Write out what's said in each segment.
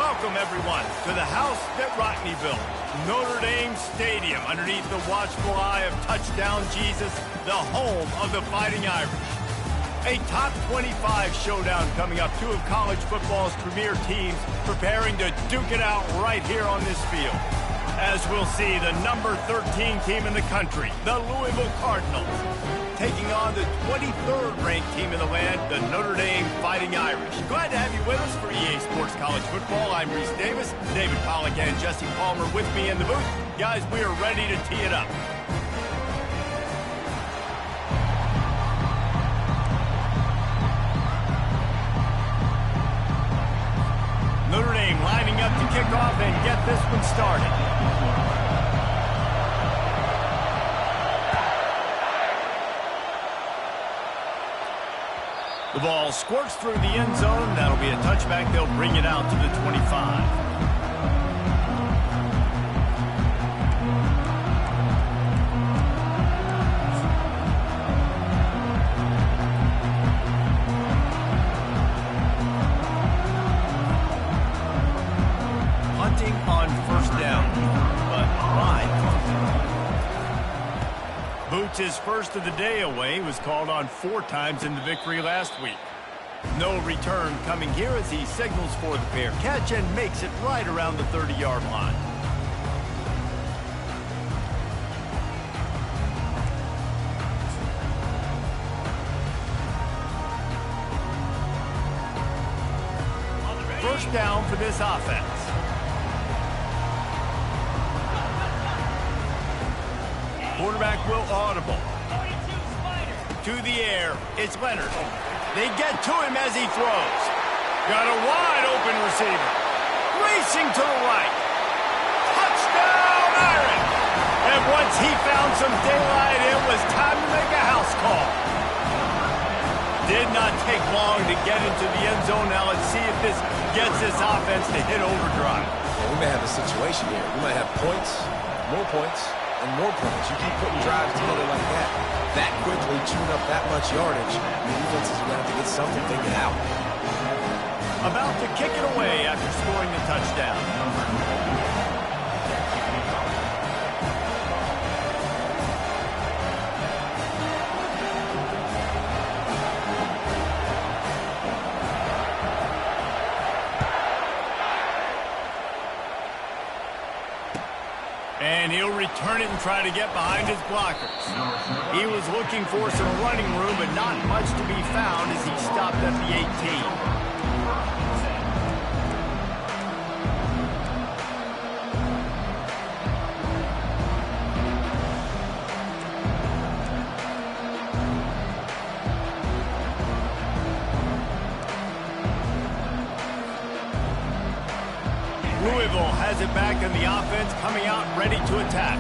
Welcome, everyone, to the house that Rodney built, Notre Dame Stadium, underneath the watchful eye of Touchdown Jesus, the home of the Fighting Irish. A top 25 showdown coming up. Two of college football's premier teams preparing to duke it out right here on this field. As we'll see, the number 13 team in the country, the Louisville Cardinals, taking on the 23rd ranked team in the land, the Notre Dame Fighting Irish. Glad to have you with us for EA Sports College Football. I'm Reese Davis, David Pollack and Jesse Palmer with me in the booth. Guys, we are ready to tee it up. Notre Dame lining up to kick off and get this one started. The ball squirts through the end zone. That'll be a touchback. They'll bring it out to the 25. Hunting on first down, but why? Boots' first of the day away. He was called on 4 times in the victory last week. No return coming here as he signals for the fair catch and makes it right around the 30-yard line. First down for this offense. Quarterback will audible. To the air, it's Leonard. They get to him as he throws. Got a wide open receiver. Racing to the right. Touchdown, Irish! And once he found some daylight, it was time to make a house call. Did not take long to get into the end zone. Now let's see if this gets this offense to hit overdrive. Well, we may have a situation here. We might have points, more points, and more points. You keep putting drives together like that quickly, chewing up that much yardage, the defense is going to have to get something figured out. About to kick it away after scoring the touchdown. And he'll return it and try to get behind his blockers. He was looking for some running room, but not much to be found as he stopped at the 18. Louisville has it back in the offense, coming out ready to attack.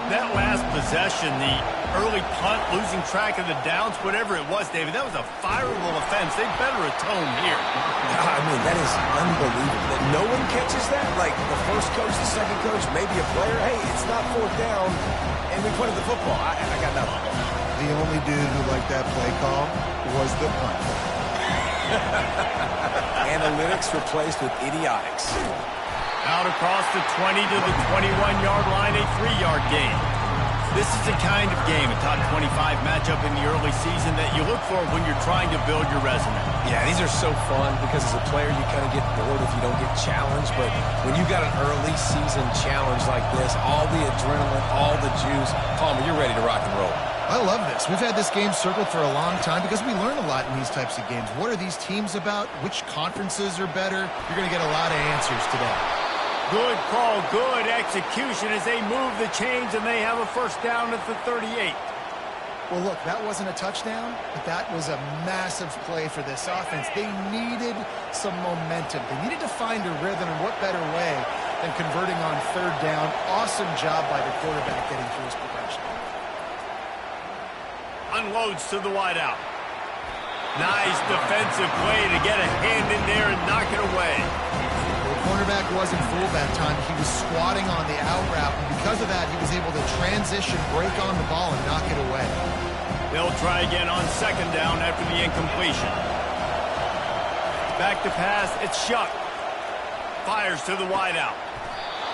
That last possession, the early punt, losing track of the downs, whatever it was, David, that was a fireable offense. They better atone here. I mean, that is unbelievable. That no one catches that? Like the first coach, the second coach, maybe a player. Hey, it's not 4th down, and we punted the football. I got nothing. The only dude who liked that play call was the punt. Analytics replaced with idiotics. Out across the 20 to the 21-yard line, a 3-yard gain. This is the kind of game, a top 25 matchup in the early season that you look for when you're trying to build your resume. Yeah, these are so fun because as a player you kind of get bored if you don't get challenged, but when you got an early season challenge like this, all the adrenaline, all the juice, Palmer, you're ready to rock and roll. I love this. We've had this game circled for a long time because we learn a lot in these types of games. What are these teams about? Which conferences are better? You're going to get a lot of answers today. Good call, good execution as they move the chains and they have a first down at the 38. Well, look, that wasn't a touchdown, but that was a massive play for this offense. They needed some momentum. They needed to find a rhythm, and what better way than converting on 3rd down. Awesome job by the quarterback getting through his progression. Unloads to the wideout. Nice defensive play to get a hand in there and knock it away. The cornerback wasn't fooled that time. He was squatting on the out route, and because of that, he was able to transition, break on the ball, and knock it away. They'll try again on 2nd down after the incompletion. Back to pass, it's Shuck. Fires to the wideout.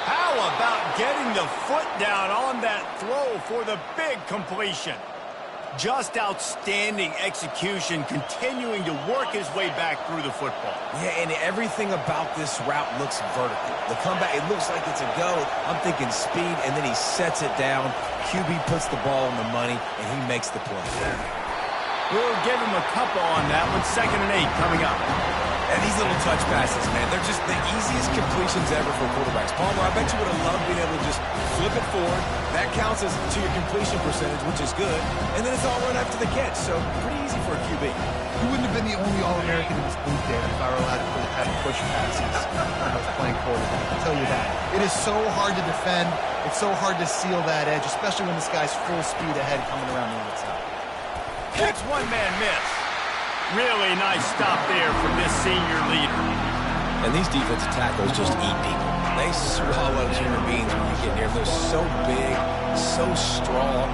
How about getting the foot down on that throw for the big completion? Just outstanding execution, continuing to work his way back through the football. Yeah, and everything about this route looks vertical. The comeback, it looks like it's a go. I'm thinking speed, and then he sets it down. QB puts the ball on the money, and he makes the play. We'll give him a couple on that one. 2nd and 8 coming up. And these little touch passes, man, they're just the easiest completions ever for quarterbacks. Palmer, I bet you would have loved being able to just flip it forward. That counts as to your completion percentage, which is good. And then it's all run after the catch, so pretty easy for a QB. You wouldn't have been the only All-American in this booth, David, if I were allowed to put the kind of push passes when I was playing quarterback. I'll tell you that. It is so hard to defend. It's so hard to seal that edge, especially when this guy's full speed ahead coming around the outside. That's one-man miss. Really nice stop there from this senior leader. And these defensive tackles just eat people. They swallow human beings when you get near them. They're so big, so strong.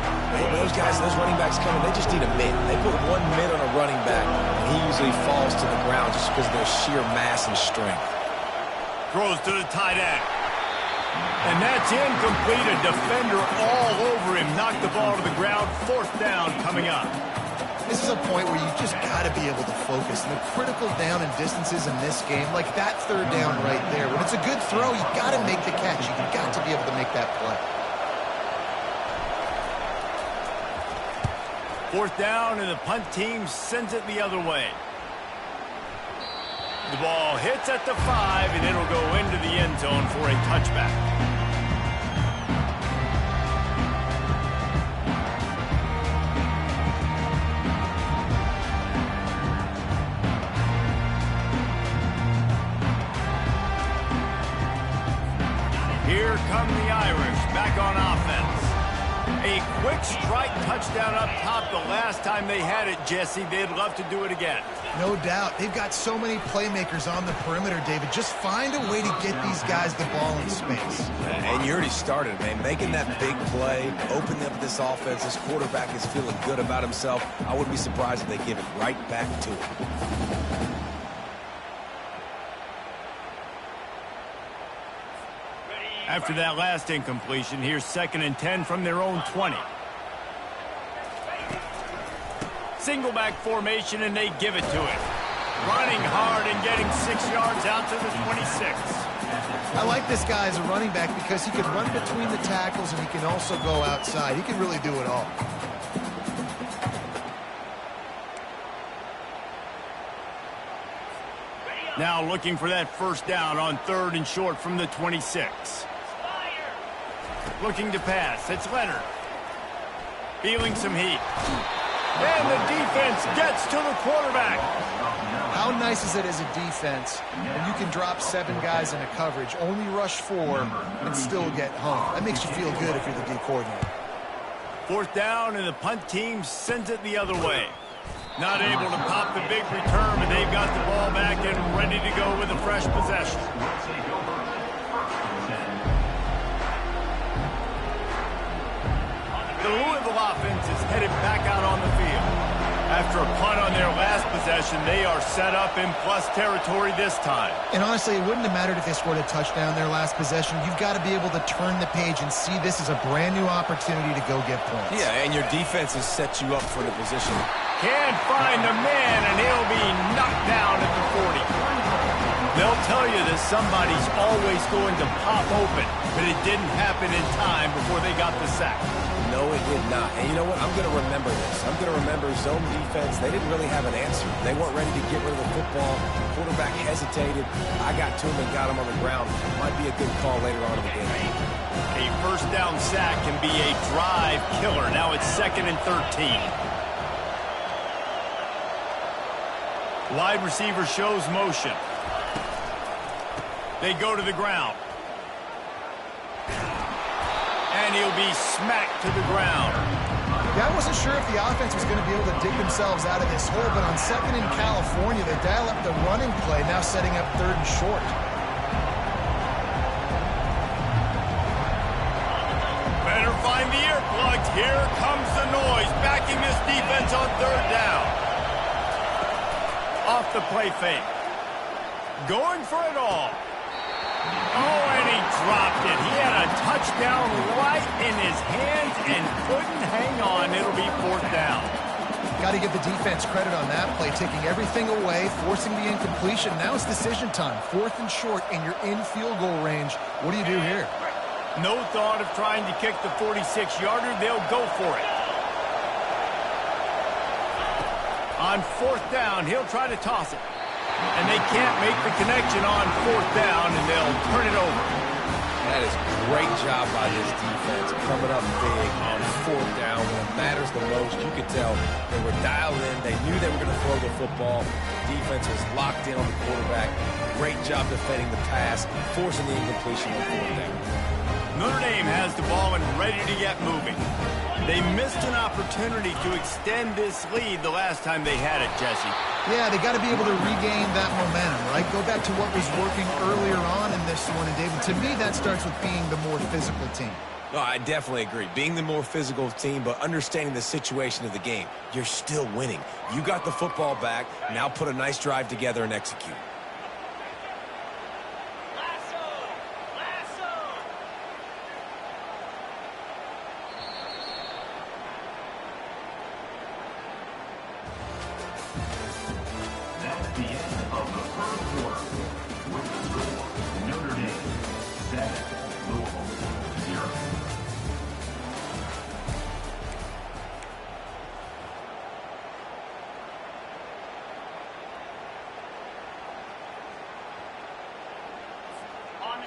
Those guys, those running backs coming, they just need a mid. They put one mid on a running back, and he usually falls to the ground just because of their sheer mass and strength. Throws to the tight end. And that's incomplete. A defender all over him. Knocked the ball to the ground. 4th down coming up. This is a point where you just got to be able to focus. And the critical down and distances in this game, like that 3rd down right there, when it's a good throw, you got to make the catch. You've got to be able to make that play. 4th down, and the punt team sends it the other way. The ball hits at the 5, and it'll go into the end zone for a touchback. Here come the Irish back on offense. A quick strike touchdown up top the last time they had it, Jesse. They'd love to do it again. No doubt. They've got so many playmakers on the perimeter, David. Just find a way to get these guys the ball in space. And you already started, man. Making that big play, opening up this offense. This quarterback is feeling good about himself. I wouldn't be surprised if they give it right back to him. After that last incompletion, here's 2nd and 10 from their own 20. Single back formation, and they give it to it. Running hard and getting 6 yards out to the 26. I like this guy as a running back because he can run between the tackles and he can also go outside. He can really do it all. Now looking for that 1st down on 3rd and short from the 26. Looking to pass. It's Leonard. Feeling some heat. And the defense gets to the quarterback. How nice is it as a defense when you can drop 7 guys into coverage, only rush 4, and still get home? That makes you feel good if you're the D coordinator. 4th down, and the punt team sends it the other way. Not able to pop the big return, but they've got the ball back and ready to go with a fresh possession. The Louisville offense is headed back out on the field. After a punt on their last possession, they are set up in plus territory this time. And honestly, it wouldn't have mattered if they scored a touchdown their last possession. You've got to be able to turn the page and see this as a brand new opportunity to go get points. Yeah, and your defense has set you up for the position. Can't find the man, and he'll be knocked down at the 40. They'll tell you that somebody's always going to pop open, but it didn't happen in time before they got the sack. No, it did not. And you know what? I'm going to remember this. I'm going to remember zone defense. They didn't really have an answer. They weren't ready to get rid of the football. Quarterback hesitated. I got to him and got him on the ground. Might be a good call later on in the game. A 1st down sack can be a drive killer. Now it's 2nd and 13. Wide receiver shows motion. They go to the ground. And he'll be smacked to the ground. Yeah, I wasn't sure if the offense was going to be able to dig themselves out of this hole, but on 2nd in California, they dial up the running play, now setting up 3rd and short. Better find the earplugs. Here comes the noise, backing this defense on 3rd down. Off the play fake. Going for it all. Oh, and he dropped it. He had a touchdown right in his hands and couldn't hang on. It'll be 4th down. Got to give the defense credit on that play, taking everything away, forcing the incompletion. Now it's decision time. 4th and short, and you're in field goal range. What do you do here? No thought of trying to kick the 46-yarder. They'll go for it. On 4th down, he'll try to toss it. And they can't make the connection on 4th down, and they'll turn it over. That is a great job by this defense, coming up big on 4th down when it matters the most. You could tell they were dialed in. They knew they were going to throw the football. Defense was locked in on the quarterback. Great job defending the pass, forcing the incompletion on 4th down. Notre Dame has the ball and ready to get moving. They missed an opportunity to extend this lead the last time they had it, Jesse. Yeah, they got to be able to regain that momentum, right? Go back to what was working earlier on in this one. And, David, to me, that starts with being the more physical team. No, I definitely agree. Being the more physical team, but understanding the situation of the game. You're still winning. You got the football back. Now put a nice drive together and execute.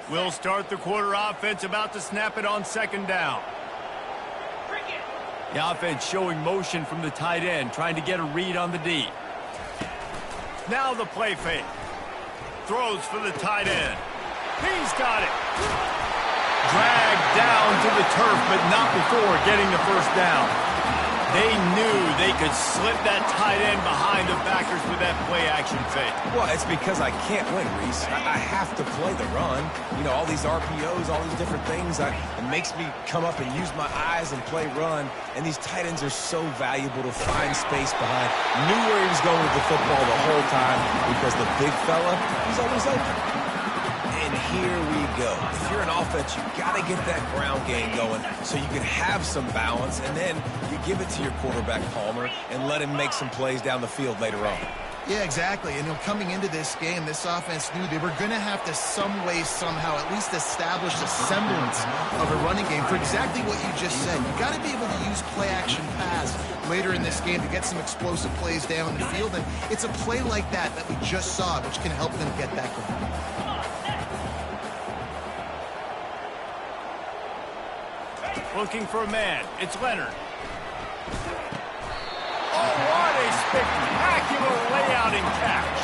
We'll start the quarter offense, about to snap it on 2nd down. The offense showing motion from the tight end, trying to get a read on the D. Now the play fake. Throws for the tight end. He's got it. Dragged down to the turf, but not before getting the 1st down. They knew they could slip that tight end behind the backers with that play-action fake. Well, it's because I can't win, Reese. I have to play the run. You know, all these RPOs, all these different things. It makes me come up and use my eyes and play run. And these tight ends are so valuable to find space behind. Knew where he was going with the football the whole time because the big fella, he's always open. And here we go. If you're an offense, you got to get that ground game going so you can have some balance, and then you give it to your quarterback, Palmer, and let him make some plays down the field later on. Yeah, exactly. And coming into this game, this offense knew they were going to have to some way, somehow, at least establish a semblance of a running game for exactly what you just said. You got to be able to use play-action pass later in this game to get some explosive plays down the field, and it's a play like that we just saw, which can help them get that going. Looking for a man. It's Leonard. Oh, what a spectacular layout and catch.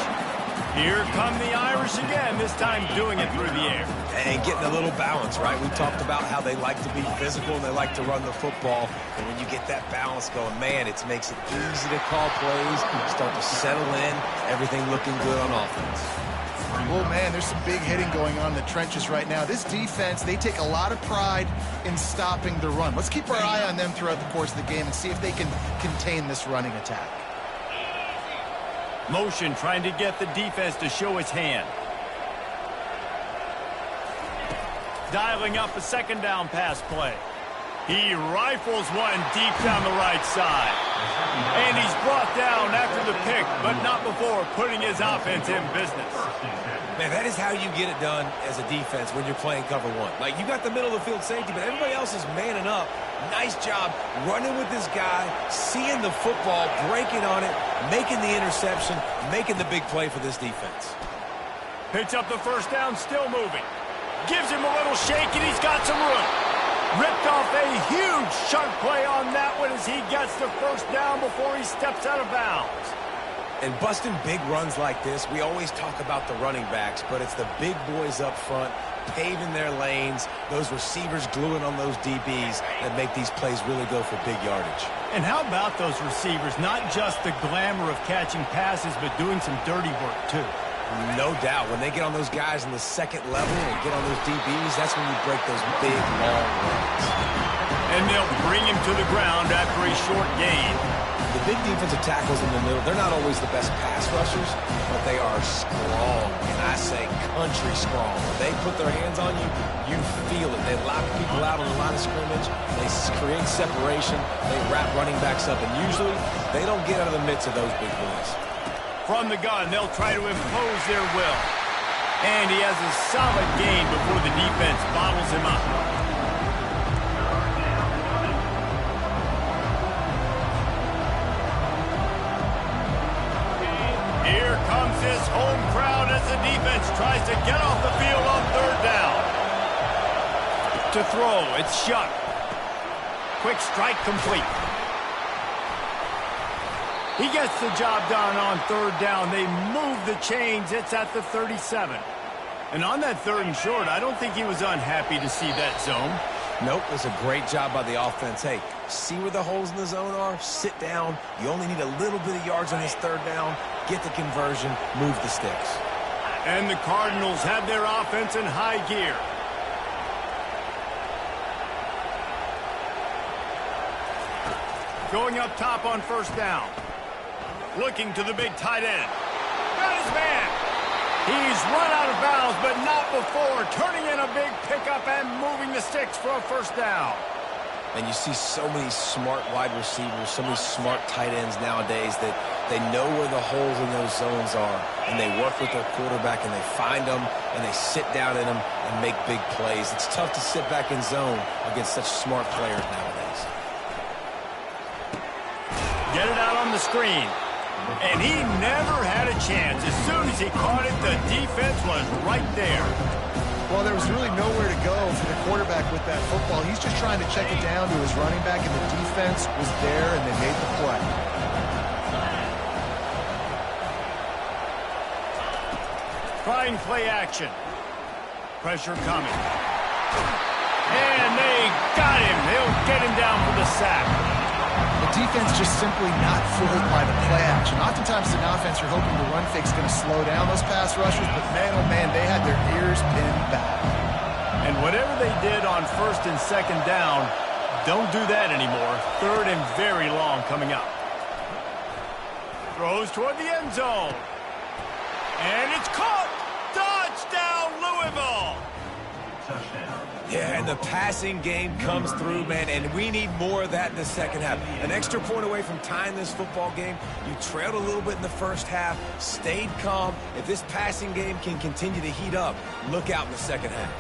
Here come the Irish again, this time doing it through the air. And getting a little balance, right? We talked about how they like to be physical and they like to run the football. And when you get that balance going, man, it makes it easy to call plays, start to settle in, everything looking good on offense. Oh, man, there's some big hitting going on in the trenches right now. This defense, they take a lot of pride in stopping the run. Let's keep our eye on them throughout the course of the game and see if they can contain this running attack. Motion trying to get the defense to show its hand. Dialing up a 2nd down pass play. He rifles one deep down the right side. And he's brought down after the pick, but not before putting his offense in business. Man, that is how you get it done as a defense when you're playing cover one. Like, you got the middle of the field safety, but everybody else is manning up. Nice job running with this guy, seeing the football, breaking on it, making the interception, making the big play for this defense. Picks up the 1st down, still moving. Gives him a little shake, and he's got some room. Ripped off a huge chunk play on that one as he gets the 1st down before he steps out of bounds. And busting big runs like this, we always talk about the running backs, but it's the big boys up front, paving their lanes, those receivers gluing on those DBs that make these plays really go for big yardage. And how about those receivers? Not just the glamour of catching passes, but doing some dirty work, too. No doubt. When they get on those guys in the 2nd level and get on those DBs, that's when you break those big, long runs. And they'll bring him to the ground after for a short gain. The big defensive tackles in the middle, they're not always the best pass rushers, but they are strong, and I say country strong. When they put their hands on you, you feel it. They lock people out on the line of scrimmage. They create separation. They wrap running backs up, and usually they don't get out of the midst of those big boys. From the gun, they'll try to impose their will. And he has a solid gain before the defense bottles him up. Here comes his home crowd as the defense tries to get off the field on third down. To throw, it's Shuck. Quick strike complete. He gets the job done on third down. They move the chains. It's at the 37. And on that 3rd and short, I don't think he was unhappy to see that zone. Nope, it was a great job by the offense. Hey, see where the holes in the zone are? Sit down. You only need a little bit of yards on this 3rd down. Get the conversion. Move the sticks. And the Cardinals have their offense in high gear. Going up top on 1st down. Looking to the big tight end. Got his man. He's run out of bounds, but not before. Turning in a big pickup and moving the sticks for a 1st down. And you see so many smart wide receivers, so many smart tight ends nowadays that they know where the holes in those zones are, and they work with their quarterback, and they find them, and they sit down in them and make big plays. It's tough to sit back in zone against such smart players nowadays. Get it out on the screen. And he never had a chance. As soon as he caught it, the defense was right there. Well, there was really nowhere to go for the quarterback with that football. He's just trying to check it down to his running back, and the defense was there, and they made the play. Trying play action. Pressure coming. And they got him. They'll get him down for the sack. The defense just simply not fooled by the play action. Oftentimes as an offense, you're hoping the run fake's going to slow down those pass rushers, but man, oh man, they had their ears pinned back. And whatever they did on 1st and 2nd down, don't do that anymore. 3rd and very long coming up. Throws toward the end zone. And it's caught! Touchdown, Louisville! Yeah, and the passing game comes through, man, and we need more of that in the 2nd half. An extra point away from tying this football game. You trailed a little bit in the 1st half, stayed calm. If this passing game can continue to heat up, look out in the 2nd half.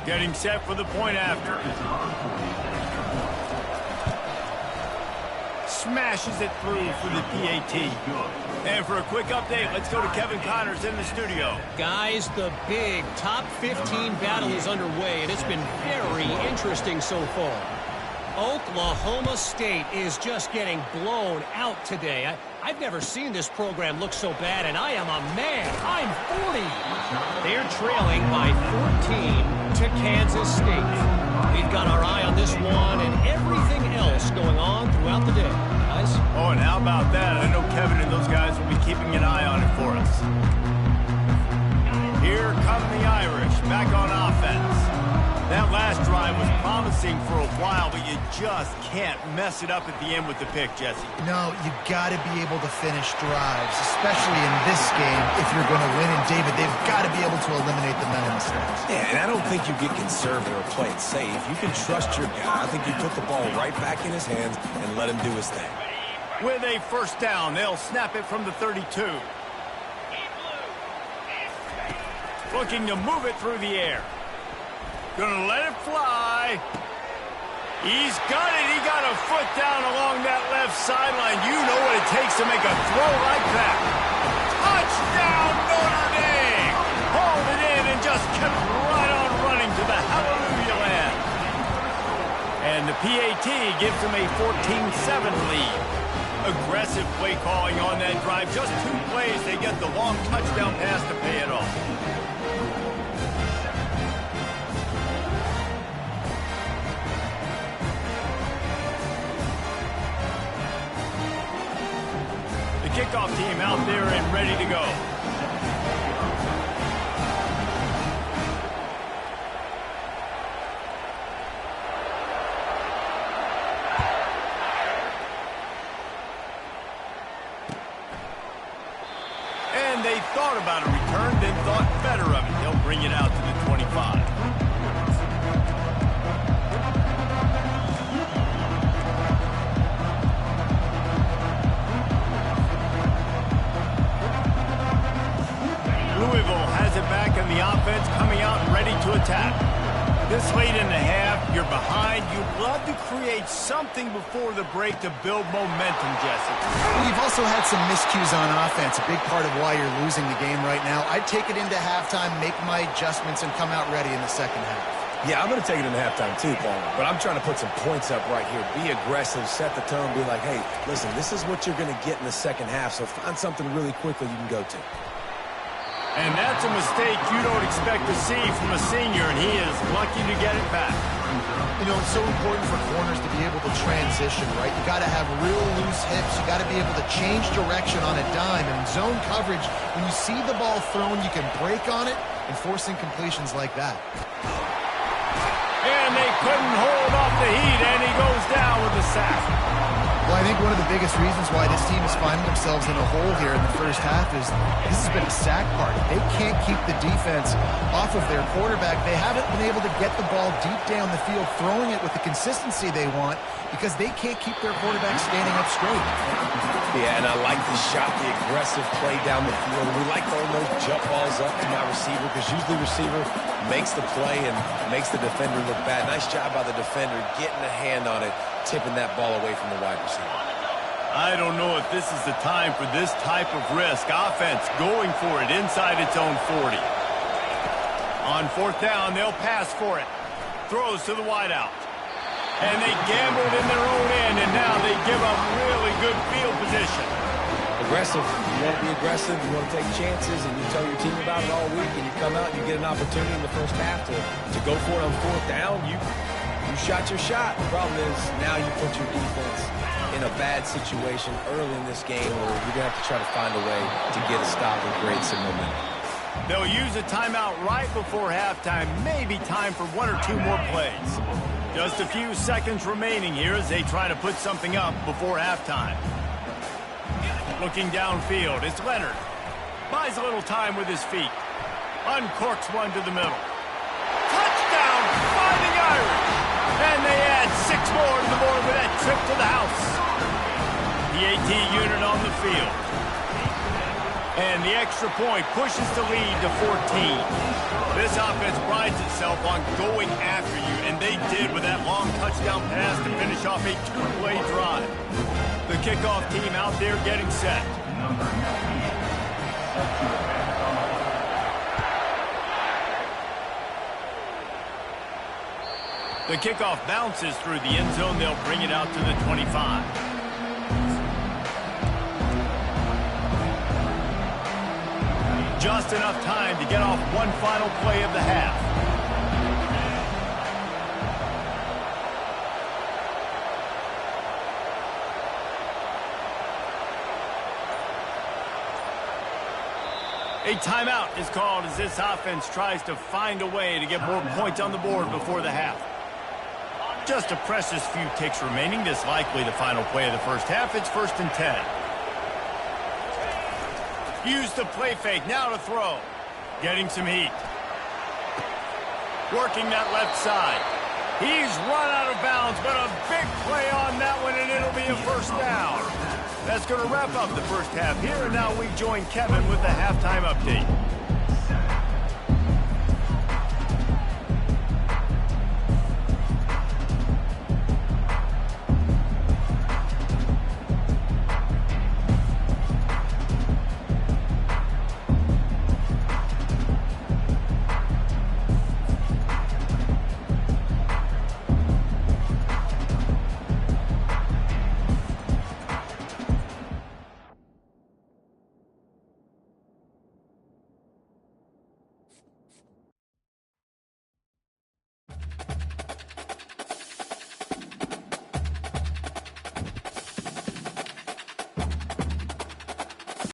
Getting set for the point after. Smashes it through for the PAT. And for a quick update, let's go to Kevin Connors in the studio. Guys, the big top 15 battle is underway, and it's been very interesting so far. Oklahoma State is just getting blown out today. I've never seen this program look so bad, and I am a man. I'm 40. They're trailing by 14 to Kansas State. We've got our eye on this one and everything else going on throughout the day. Guys? Oh, and how about that? I know Kevin and those guys will be keeping an eye on it for us. Here come the Irish back on offense. That last drive was promising for a while, but you just can't mess it up at the end with the pick, Jesse. No, you got to be able to finish drives, especially in this game. If you're going to win, and David, they've got to be able to eliminate the mental mistakes. Yeah, and I don't think you get conservative or play it safe. You can trust your guy. I think you put the ball right back in his hands and let him do his thing. With a 1st down, they'll snap it from the 32. Looking to move it through the air. Gonna let it fly. He's got it. He got a foot down along that left sideline. You know what it takes to make a throw like that. Touchdown, Notre Dame! Hauled it in and just kept right on running to the hallelujah land. And the PAT gives them a 14-7 lead. Aggressive play calling on that drive. Just 2 plays, they get the long touchdown pass to pay it off. Kickoff team out there and ready to go. about a return, then thought better of it. They'll bring it out to the 25. Louisville has it back in the offense, coming out ready to attack. This late in the half, you're behind. You'd love to create something before the break to build momentum, Jesse. You've also had some miscues on offense, a big part of why you're losing the game right now. I'd take it into halftime, make my adjustments, and come out ready in the second half. Yeah, I'm going to take it into halftime too, Paul. But I'm trying to put some points up right here. Be aggressive, set the tone, be like, hey, listen, this is what you're going to get in the second half, so find something really quickly you can go to. And that's a mistake you don't expect to see from a senior, and he is lucky to get it back. You know, it's so important for corners to be able to transition, right? You got to have real loose hips. You got to be able to change direction on a dime. And in zone coverage, when you see the ball thrown, you can break on it and force incompletions like that. And they couldn't hold off the heat, and he goes down with the sack. Well, I think one of the biggest reasons why this team is finding themselves in a hole here in the first half is this has been a sack party. They can't keep the defense off of their quarterback. They haven't been able to get the ball deep down the field, throwing it with the consistency they want because they can't keep their quarterback standing up straight. Yeah, and I like the shot, the aggressive play down the field. We like throwing those jump balls up to my receiver because usually the receiver makes the play and makes the defender look bad. Nice job by the defender getting a hand on it, tipping that ball away from the wide receiver. I don't know if this is the time for this type of risk. Offense going for it inside its own 40. On fourth down, they'll pass for it. Throws to the wideout. And they gambled in their own end, and now they give up really good field position. Aggressive. You want to be aggressive. You want to take chances, and you tell your team about it all week, and you come out and you get an opportunity in the first half to go for it on fourth down. You shot your shot. The problem is now you put your defense in a bad situation early in this game where you're going to have to try to find a way to get a stop and create some momentum. They'll use a timeout right before halftime. Maybe time for one or two more plays. Just a few seconds remaining here as they try to put something up before halftime. Looking downfield, it's Leonard. Buys a little time with his feet. Uncorks one to the middle. Touchdown, Fighting Irish! And they add 6 more to the board with that trip to the house. The AT unit on the field. And the extra point pushes the lead to 14. This offense prides itself on going after you, and they did with that long touchdown pass to finish off a 2-play drive. The kickoff team out there getting set. The kickoff bounces through the end zone. They'll bring it out to the 25. Just enough time to get off one final play of the half. A timeout is called as this offense tries to find a way to get more points on the board before the half. Just a precious few ticks remaining. This likely the final play of the first half. It's 1st and 10. Use the play fake, now to throw. Getting some heat. Working that left side. He's run out of bounds, but a big play on that one, and it'll be a first down. That's going to wrap up the first half here, and now we join Kevin with the halftime update.